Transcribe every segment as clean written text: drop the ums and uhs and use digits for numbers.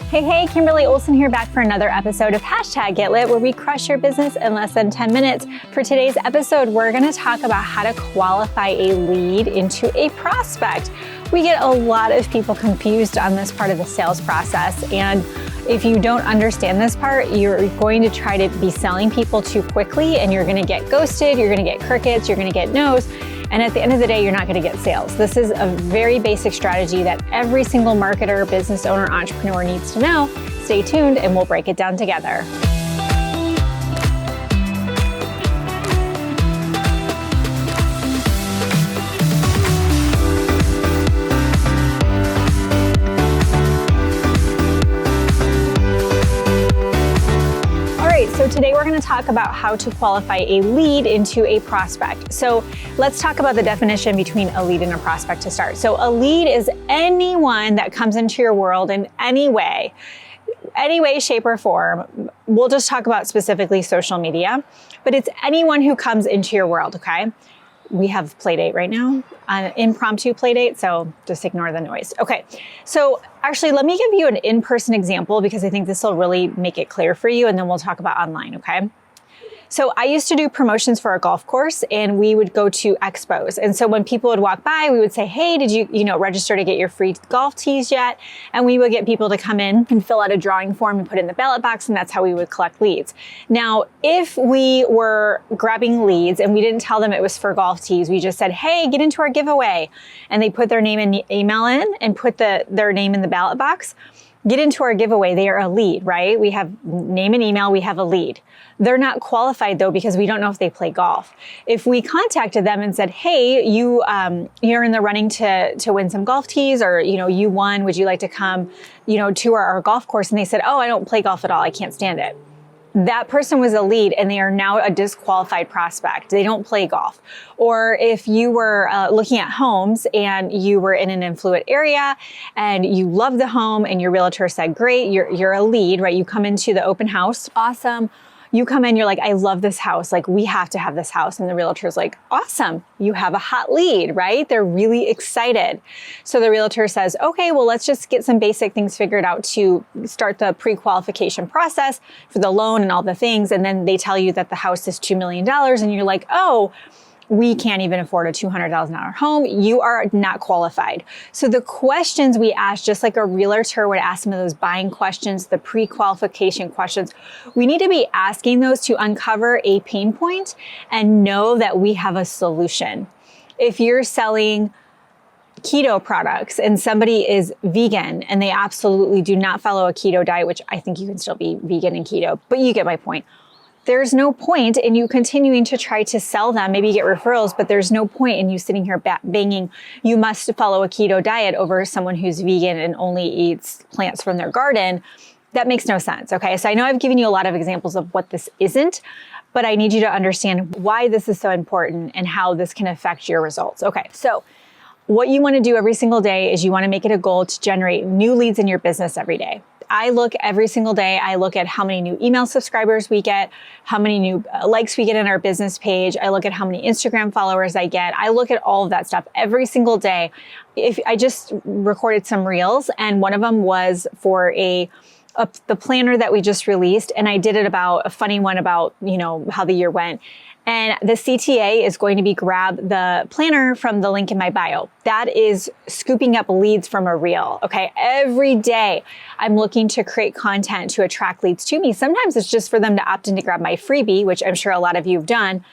Hey, Kimberly Olson here, back for another episode of #GetLit, where we crush your business in less than 10 minutes. For today's episode, we're gonna talk about how to qualify a lead into a prospect. We get a lot of people confused on this part of the sales process, and if you don't understand this part, you're going to try to be selling people too quickly, and you're gonna get ghosted, you're gonna get crickets, you're gonna get no's. And at the end of the day, you're not going to get sales. This is a very basic strategy that every single marketer, business owner, entrepreneur needs to know. Stay tuned and we'll break it down together. So today we're going to talk about how to qualify a lead into a prospect. So let's talk about the definition between a lead and a prospect to start. So a lead is anyone that comes into your world in any way, shape, or form. We'll just talk about specifically social media, but it's anyone who comes into your world, okay? We have Playdate right now, an impromptu Playdate, so just ignore the noise. Okay, so actually let me give you an in-person example because I think this will really make it clear for you, and then we'll talk about online, okay? So I used to do promotions for a golf course, and we would go to expos. And so when people would walk by, we would say, hey, did you register to get your free golf tees yet? And we would get people to come in and fill out a drawing form and put it in the ballot box, and that's how we would collect leads. Now, if we were grabbing leads and we didn't tell them it was for golf tees, we just said, hey, get into our giveaway. And they put their name and email in and put their name in the ballot box. Get into our giveaway, they are a lead, right? We have name and email, we have a lead. They're not qualified though, because we don't know if they play golf. If we contacted them and said, hey, you're in the running to win some golf tees, or, you won, would you like to come, to our golf course? And they said, oh, I don't play golf at all, I can't stand it. That person was a lead and they are now a disqualified prospect. They don't play golf. Or if you were looking at homes and you were in an affluent area and you love the home and your realtor said, great, you're a lead, right? You come into the open house, awesome. You come in, you're like, I love this house. Like, we have to have this house. And the realtor's like, awesome. You have a hot lead, right? They're really excited. So the realtor says, okay, well, let's just get some basic things figured out to start the pre-qualification process for the loan and all the things. And then they tell you that the house is $2 million. And you're like, oh, we can't even afford a $200,000 home. You are not qualified. So the questions we ask, just like a realtor would ask some of those buying questions, the pre-qualification questions, we need to be asking those to uncover a pain point and know that we have a solution. If you're selling keto products and somebody is vegan and they absolutely do not follow a keto diet, which I think you can still be vegan and keto, but you get my point. There's no point in you continuing to try to sell them. Maybe you get referrals, but there's no point in you sitting here banging, you must follow a keto diet over someone who's vegan and only eats plants from their garden. That makes no sense, okay? So I know I've given you a lot of examples of what this isn't, but I need you to understand why this is so important and how this can affect your results. Okay, so what you want to do every single day is you want to make it a goal to generate new leads in your business every day. I look every single day, I look at how many new email subscribers we get, how many new likes we get on our business page. I look at how many Instagram followers I get. I look at all of that stuff every single day. If I just recorded some reels, and one of them was for the planner that we just released. And I did it about a funny one about, how the year went. And the CTA is going to be grab the planner from the link in my bio. That is scooping up leads from a reel, okay? Every day I'm looking to create content to attract leads to me. Sometimes it's just for them to opt in to grab my freebie, which I'm sure a lot of you have done.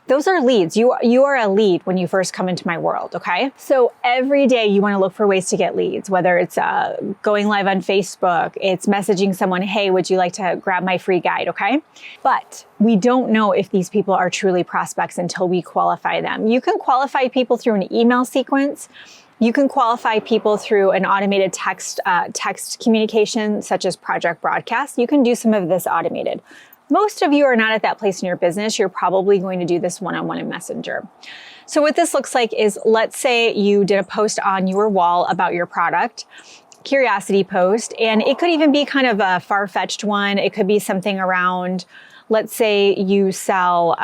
Those are leads. You are a lead when you first come into my world, okay? So every day you want to look for ways to get leads, whether it's going live on Facebook, it's messaging someone, hey, would you like to grab my free guide, okay? But we don't know if these people are truly prospects until we qualify them. You can qualify people through an email sequence. You can qualify people through an automated text communication, such as Project Broadcast. You can do some of this automated. Most of you are not at that place in your business. You're probably going to do this one-on-one in Messenger. So what this looks like is, let's say you did a post on your wall about your product, curiosity post, and it could even be kind of a far-fetched one. It could be something around, let's say you sell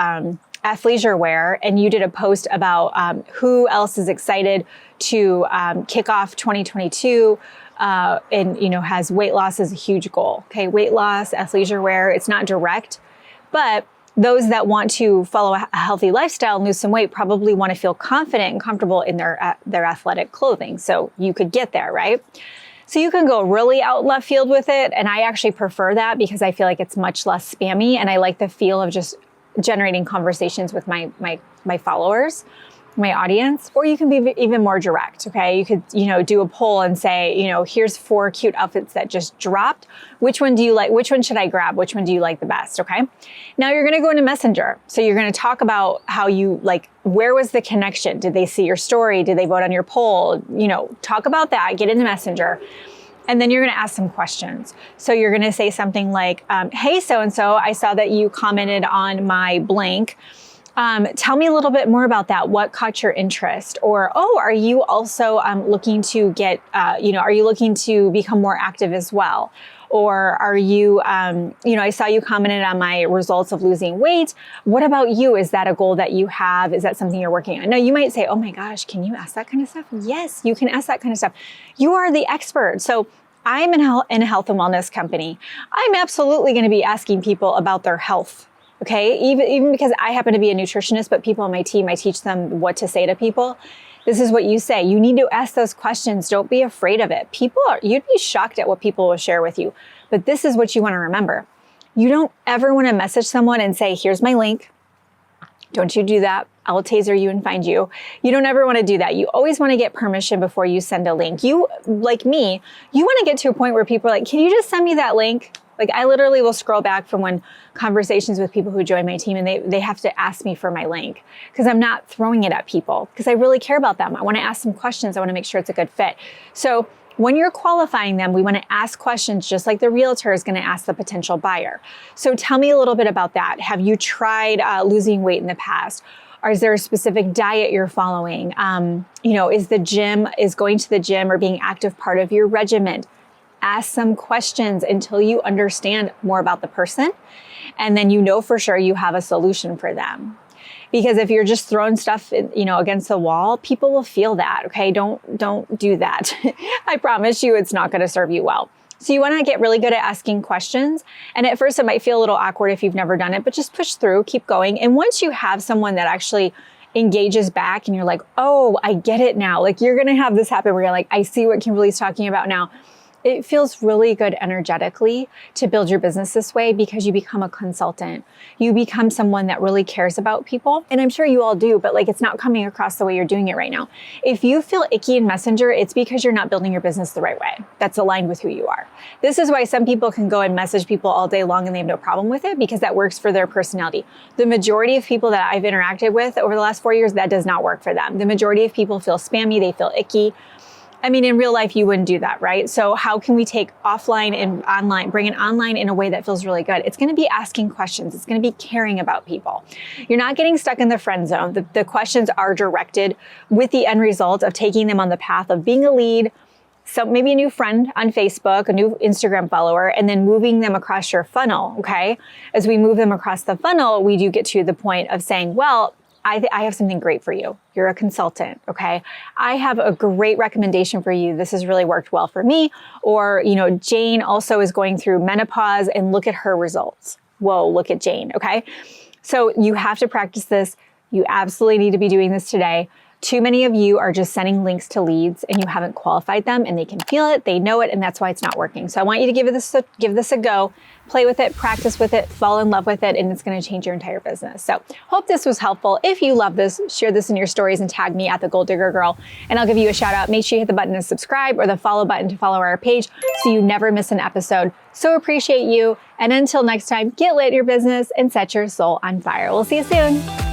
athleisure wear and you did a post about who else is excited to kick off 2022 and has weight loss as a huge goal. Okay, weight loss, athleisure wear, it's not direct, but those that want to follow a healthy lifestyle and lose some weight probably want to feel confident and comfortable in their athletic clothing. So you could get there, right? So you can go really out left field with it. And I actually prefer that because I feel like it's much less spammy and I like the feel of just generating conversations with my followers, my audience. Or you can be even more direct, okay? You could, do a poll and say, here's 4 cute outfits that just dropped. Which one do you like? Which one should I grab? Which one do you like the best, okay? Now you're gonna go into Messenger. So you're gonna talk about how where was the connection? Did they see your story? Did they vote on your poll? Talk about that, get into Messenger. And then you're gonna ask some questions. So you're gonna say something like, hey, so-and-so, I saw that you commented on my blank. Tell me a little bit more about that. What caught your interest? Or, are you also looking to get, are you looking to become more active as well? Or are you, I saw you commented on my results of losing weight. What about you? Is that a goal that you have? Is that something you're working on? Now you might say, oh my gosh, can you ask that kind of stuff? Yes, you can ask that kind of stuff. You are the expert. So I'm in a health and wellness company. I'm absolutely going to be asking people about their health. Okay, even because I happen to be a nutritionist, but people on my team, I teach them what to say to people. This is what you say. You need to ask those questions. Don't be afraid of it. You'd be shocked at what people will share with you. But this is what you want to remember. You don't ever want to message someone and say, here's my link. Don't you do that. I'll taser you and find you. You don't ever want to do that. You always want to get permission before you send a link. You, like me, you want to get to a point where people are like, can you just send me that link? Like I literally will scroll back from when conversations with people who join my team and they have to ask me for my link because I'm not throwing it at people because I really care about them. I want to ask some questions. I want to make sure it's a good fit. So when you're qualifying them, we want to ask questions just like the realtor is going to ask the potential buyer. So tell me a little bit about that. Have you tried losing weight in the past? Or is there a specific diet you're following? Is going to the gym or being active part of your regimen? Ask some questions until you understand more about the person. And then for sure you have a solution for them. Because if you're just throwing stuff, against the wall, people will feel that, okay? Don't do that. I promise you it's not gonna serve you well. So you wanna get really good at asking questions. And at first it might feel a little awkward if you've never done it, but just push through, keep going. And once you have someone that actually engages back and you're like, oh, I get it now. Like you're gonna have this happen where you're like, I see what Kimberly's talking about now. It feels really good energetically to build your business this way because you become a consultant. You become someone that really cares about people. And I'm sure you all do, but it's not coming across the way you're doing it right now. If you feel icky in Messenger, it's because you're not building your business the right way. That's aligned with who you are. This is why some people can go and message people all day long and they have no problem with it because that works for their personality. The majority of people that I've interacted with over the last 4 years, that does not work for them. The majority of people feel spammy, they feel icky. I mean, in real life, you wouldn't do that, right? So how can we take offline and online, bring it online in a way that feels really good? It's going to be asking questions. It's going to be caring about people. You're not getting stuck in the friend zone. The questions are directed with the end result of taking them on the path of being a lead, so maybe a new friend on Facebook, a new Instagram follower, and then moving them across your funnel, okay? As we move them across the funnel, we do get to the point of saying, well, I have something great for you. You're a consultant, okay? I have a great recommendation for you. This has really worked well for me. Or, Jane also is going through menopause and look at her results. Whoa, look at Jane, okay? So you have to practice this. You absolutely need to be doing this today. Too many of you are just sending links to leads and you haven't qualified them and they can feel it, they know it, and that's why it's not working. So I want you to give this a go, play with it, practice with it, fall in love with it, and it's gonna change your entire business. So hope this was helpful. If you love this, share this in your stories and tag me at The Goal Digger Girl, and I'll give you a shout out. Make sure you hit the button to subscribe or the follow button to follow our page so you never miss an episode. So appreciate you. And until next time, get lit in your business and set your soul on fire. We'll see you soon.